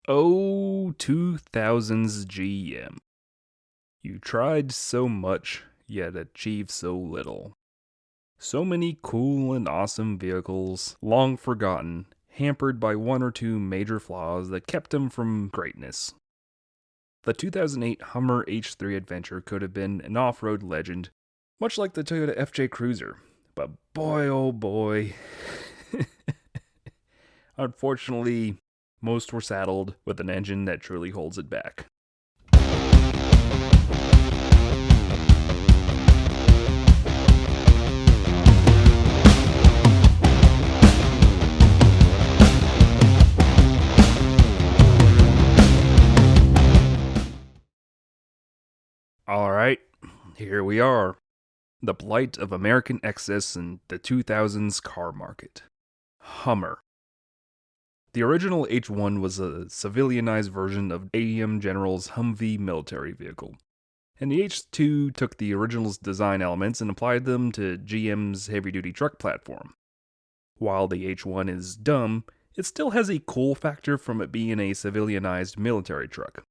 Oh, 2000s GM. You tried so much, yet achieved so little. So many cool and awesome vehicles, long forgotten, hampered by one or two major flaws that kept them from greatness. The 2008 Hummer H3 Adventure could have been an off-road legend, much like the Toyota FJ Cruiser. But boy, oh boy. Unfortunately, most were saddled with an engine that truly holds it back. Alright, here we are. The blight of American excess in the 2000s car market. Hummer. The original H1 was a civilianized version of AEM General's Humvee military vehicle, and the H2 took the original's design elements and applied them to GM's heavy-duty truck platform. While the H1 is dumb, it still has a cool factor from it being a civilianized military truck.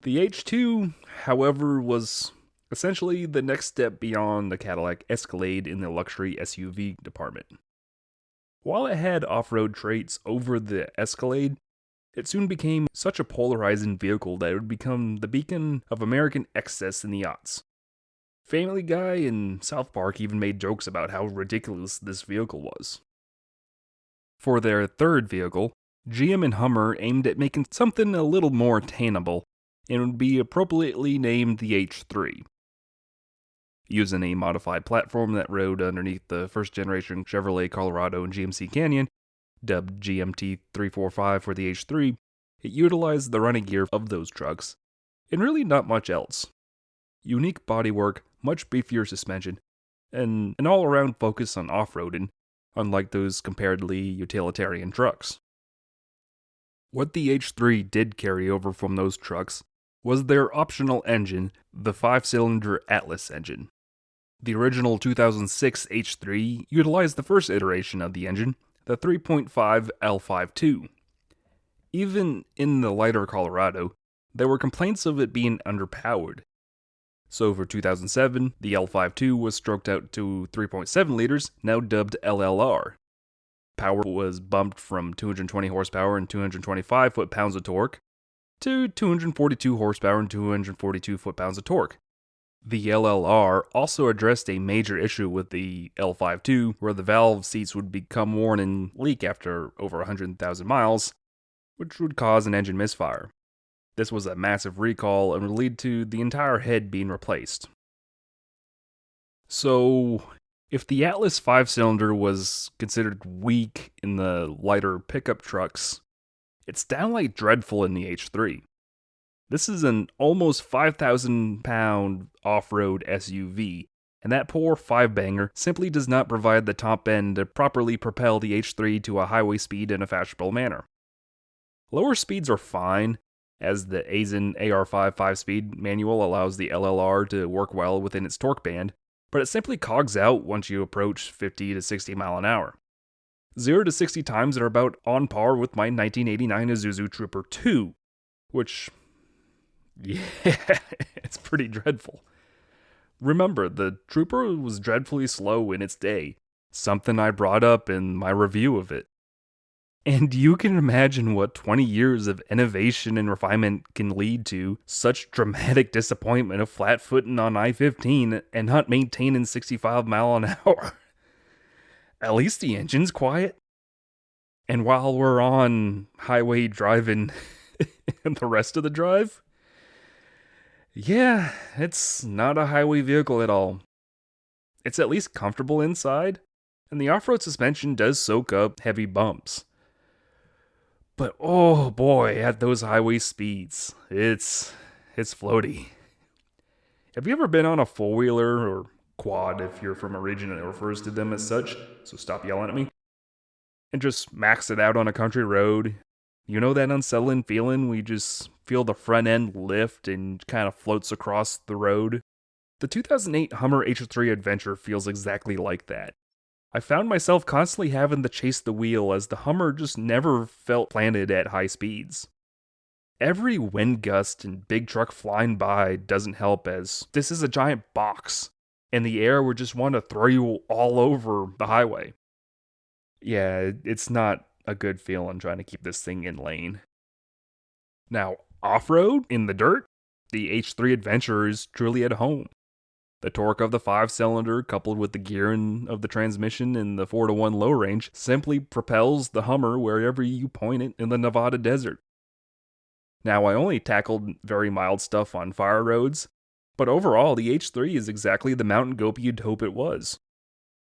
The H2, however, was essentially the next step beyond the Cadillac Escalade in the luxury SUV department. While it had off-road traits over the Escalade, it soon became such a polarizing vehicle that it would become the beacon of American excess in the aughts. Family Guy and South Park even made jokes about how ridiculous this vehicle was. For their third vehicle, GM and Hummer aimed at making something a little more attainable, and would be appropriately named the H3. Using a modified platform that rode underneath the first-generation Chevrolet Colorado and GMC Canyon, dubbed GMT 345 for the H3, it utilized the running gear of those trucks, and really not much else. Unique bodywork, much beefier suspension, and an all-around focus on off-roading, unlike those comparatively utilitarian trucks. What the H3 did carry over from those trucks was their optional engine, the 5-cylinder Atlas engine. The original 2006 H3 utilized the first iteration of the engine, the 3.5 L52. Even in the lighter Colorado, there were complaints of it being underpowered. So for 2007, the L52 was stroked out to 3.7 liters, now dubbed LLR. Power was bumped from 220 horsepower and 225 foot-pounds of torque to 242 horsepower and 242 foot-pounds of torque. The LLR also addressed a major issue with the L52, where the valve seats would become worn and leak after over 100,000 miles, which would cause an engine misfire. This was a massive recall and would lead to the entire head being replaced. So, if the Atlas 5-cylinder was considered weak in the lighter pickup trucks, it's downright dreadful in the H3. This is an almost 5,000-pound off-road SUV, and that poor 5-banger simply does not provide the top end to properly propel the H3 to a highway speed in a fashionable manner. Lower speeds are fine, as the Aisin AR5 5-speed manual allows the LLR to work well within its torque band, but it simply cogs out once you approach 50 to 60 mile an hour. 0 to 60 times are about on par with my 1989 Isuzu Trooper 2, which, yeah, it's pretty dreadful. Remember, the Trooper was dreadfully slow in its day, something I brought up in my review of it. And you can imagine what 20 years of innovation and refinement can lead to such dramatic disappointment of flat-footing on I-15 and not maintaining 65 mile an hour. At least the engine's quiet. And while we're on highway driving and the rest of the drive, yeah, it's not a highway vehicle at all. It's at least comfortable inside, and the off-road suspension does soak up heavy bumps. But oh boy, at those highway speeds, it's floaty. Have you ever been on a four-wheeler or quad if you're from a region that refers to them as such, so stop yelling at me, and just max it out on a country road? You know that unsettling feeling where you just feel the front end lift and kind of floats across the road? The 2008 Hummer H3 Adventure feels exactly like that. I found myself constantly having to chase the wheel as the Hummer just never felt planted at high speeds. Every wind gust and big truck flying by doesn't help, as this is a giant box, and the air would just want to throw you all over the highway. Yeah, it's not a good feeling trying to keep this thing in lane. Now, off-road, in the dirt, the H3 Adventure is truly at home. The torque of the 5-cylinder, coupled with the gearing of the transmission and the 4-to-1 low range, simply propels the Hummer wherever you point it in the Nevada desert. Now, I only tackled very mild stuff on fire roads, but overall, the H3 is exactly the mountain goat you'd hope it was.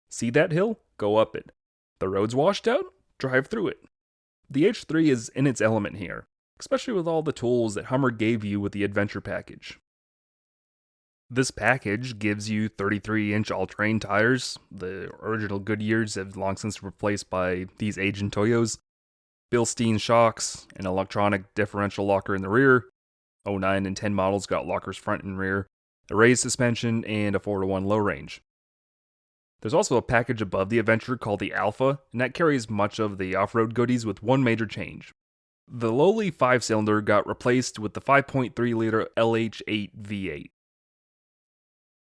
See that hill? Go up it. The road's washed out? Drive through it. The H3 is in its element here, especially with all the tools that Hummer gave you with the Adventure package. This package gives you 33-inch all-terrain tires. The original Goodyears have long since replaced by these aging Toyos. Bilstein shocks, an electronic differential locker in the rear. 09 and 10 models got lockers front and rear, a raised suspension, and a 4-to-1 low range. There's also a package above the Adventure called the Alpha, and that carries much of the off-road goodies with one major change. The lowly 5-cylinder got replaced with the 5.3-liter LH8 V8.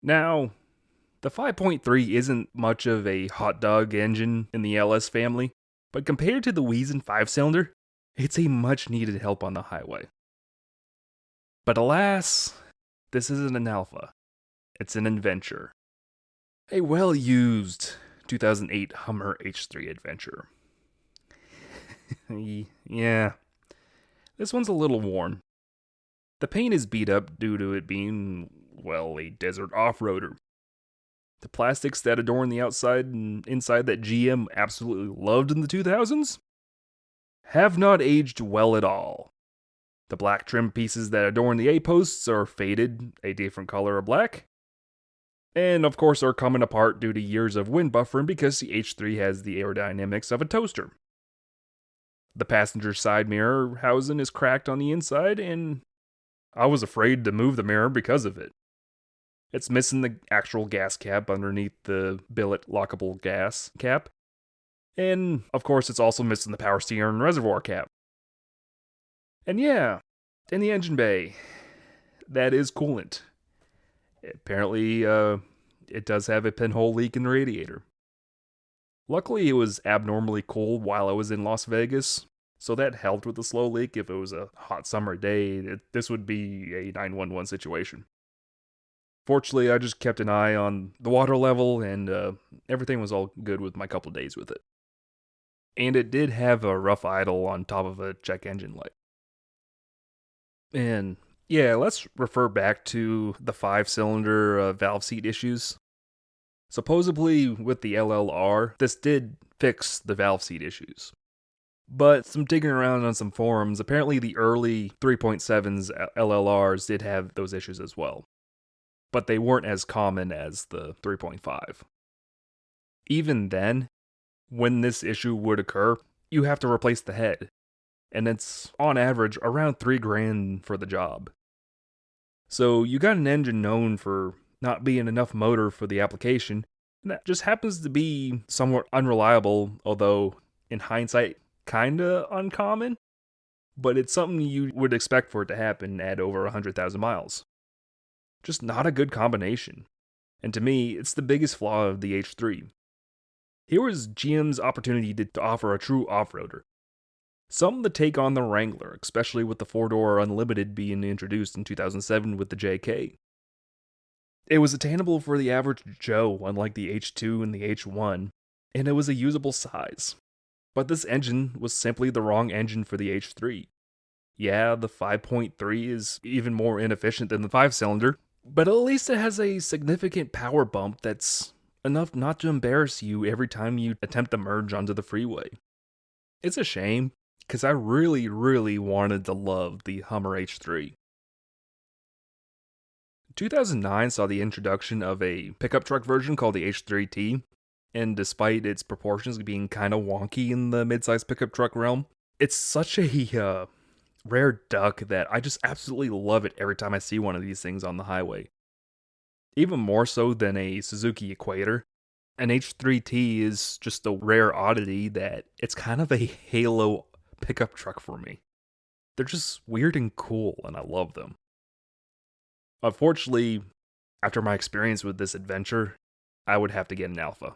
Now, the 5.3 isn't much of a hot dog engine in the LS family, but compared to the Wiesen 5-cylinder, it's a much needed help on the highway. But alas, this isn't an Alpha. It's an Adventure. A well-used 2008 Hummer H3 Adventure. Yeah, this one's a little worn. The paint is beat up due to it being, well, a desert off-roader. The plastics that adorn the outside and inside that GM absolutely loved in the 2000s have not aged well at all. The black trim pieces that adorn the A-posts are faded, a different color of black, and of course are coming apart due to years of wind buffering because the H3 has the aerodynamics of a toaster. The passenger side mirror housing is cracked on the inside, and I was afraid to move the mirror because of it. It's missing the actual gas cap underneath the billet lockable gas cap. And, of course, it's also missing the power steering reservoir cap. And yeah, in the engine bay, that is coolant. Apparently, it does have a pinhole leak in the radiator. Luckily, it was abnormally cold while I was in Las Vegas, so that helped with the slow leak. If it was a hot summer day, this would be a 911 situation. Fortunately, I just kept an eye on the water level, and everything was all good with my couple days with it. And it did have a rough idle on top of a check engine light. And yeah, let's refer back to the 5-cylinder valve seat issues. Supposedly, with the LLR, this did fix the valve seat issues. But some digging around on some forums, apparently the early 3.7s LLRs did have those issues as well. But they weren't as common as the 3.5. Even then, when this issue would occur, you have to replace the head. And it's, on average, around $3,000 for the job. So you got an engine known for not being enough motor for the application, and that just happens to be somewhat unreliable, although in hindsight, kinda uncommon. But it's something you would expect for it to happen at over 100,000 miles. Just not a good combination. And to me, it's the biggest flaw of the H3. Here was GM's opportunity to offer a true off-roader. Something to take on the Wrangler, especially with the 4-door Unlimited being introduced in 2007 with the JK. It was attainable for the average Joe, unlike the H2 and the H1, and it was a usable size. But this engine was simply the wrong engine for the H3. Yeah, the 5.3 is even more inefficient than the 5-cylinder, but at least it has a significant power bump that's enough not to embarrass you every time you attempt to merge onto the freeway. It's a shame, because I really, really wanted to love the Hummer H3. 2009 saw the introduction of a pickup truck version called the H3T, and despite its proportions being kind of wonky in the midsize pickup truck realm, it's such a rare duck that I just absolutely love it every time I see one of these things on the highway. Even more so than a Suzuki Equator, an H3T is just a rare oddity that it's kind of a halo pickup truck for me. They're just weird and cool, and I love them. Unfortunately, after my experience with this adventure, I would have to get an Alpha.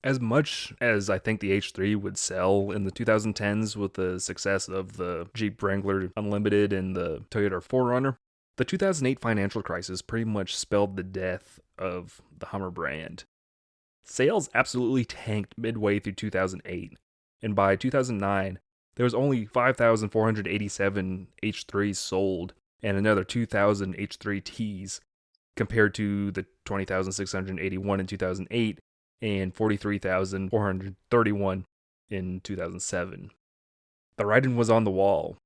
As much as I think the H3 would sell in the 2010s with the success of the Jeep Wrangler Unlimited and the Toyota 4Runner, the 2008 financial crisis pretty much spelled the death of the Hummer brand. Sales absolutely tanked midway through 2008, and by 2009, there was only 5,487 H3s sold and another 2,000 H3Ts compared to the 20,681 in 2008 and 43,431 in 2007. The writing was on the wall.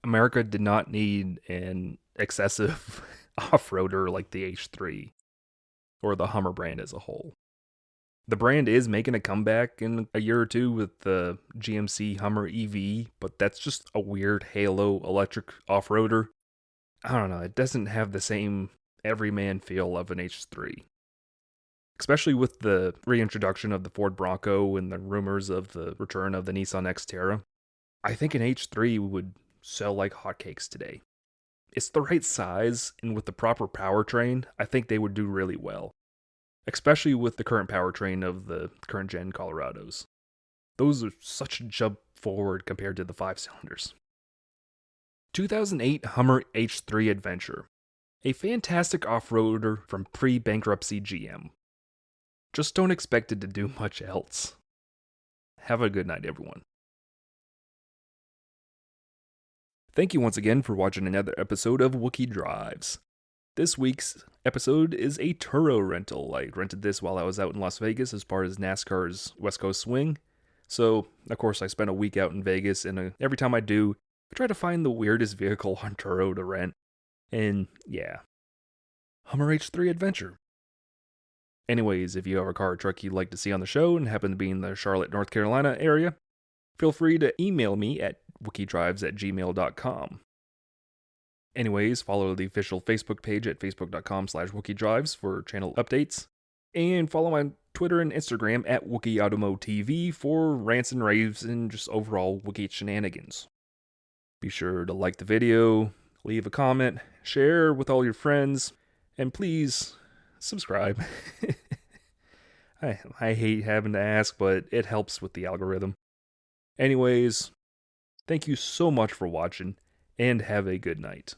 America did not need an excessive off-roader like the H3 or the Hummer brand as a whole. The brand is making a comeback in a year or two with the GMC Hummer EV, but that's just a weird halo electric off-roader. I don't know, it doesn't have the same everyman feel of an H3. Especially with the reintroduction of the Ford Bronco and the rumors of the return of the Nissan Xterra, I think an H3 would sell like hotcakes today. It's the right size, and with the proper powertrain, I think they would do really well. Especially with the current powertrain of the current gen Colorados. Those are such a jump forward compared to the 5-cylinders. 2008 Hummer H3 Adventure. A fantastic off-roader from pre-bankruptcy GM. Just don't expect it to do much else. Have a good night, everyone. Thank you once again for watching another episode of Wookie Drives. This week's episode is a Turo rental. I rented this while I was out in Las Vegas as part of NASCAR's West Coast Swing. So, of course, I spent a week out in Vegas, and every time I do, I try to find the weirdest vehicle on Turo to rent. And yeah, Hummer H3 Adventure. Anyways, if you have a car or truck you'd like to see on the show and happen to be in the Charlotte, North Carolina area, feel free to email me at wookiedrives@gmail.com. Anyways, follow the official Facebook page at facebook.com/wookiedrives for channel updates, and follow my Twitter and Instagram at WookieAutomoTV for rants and raves and just overall Wookie shenanigans. Be sure to like the video, leave a comment, share with all your friends, and please subscribe. I hate having to ask, but it helps with the algorithm. Anyways, thank you so much for watching, and have a good night.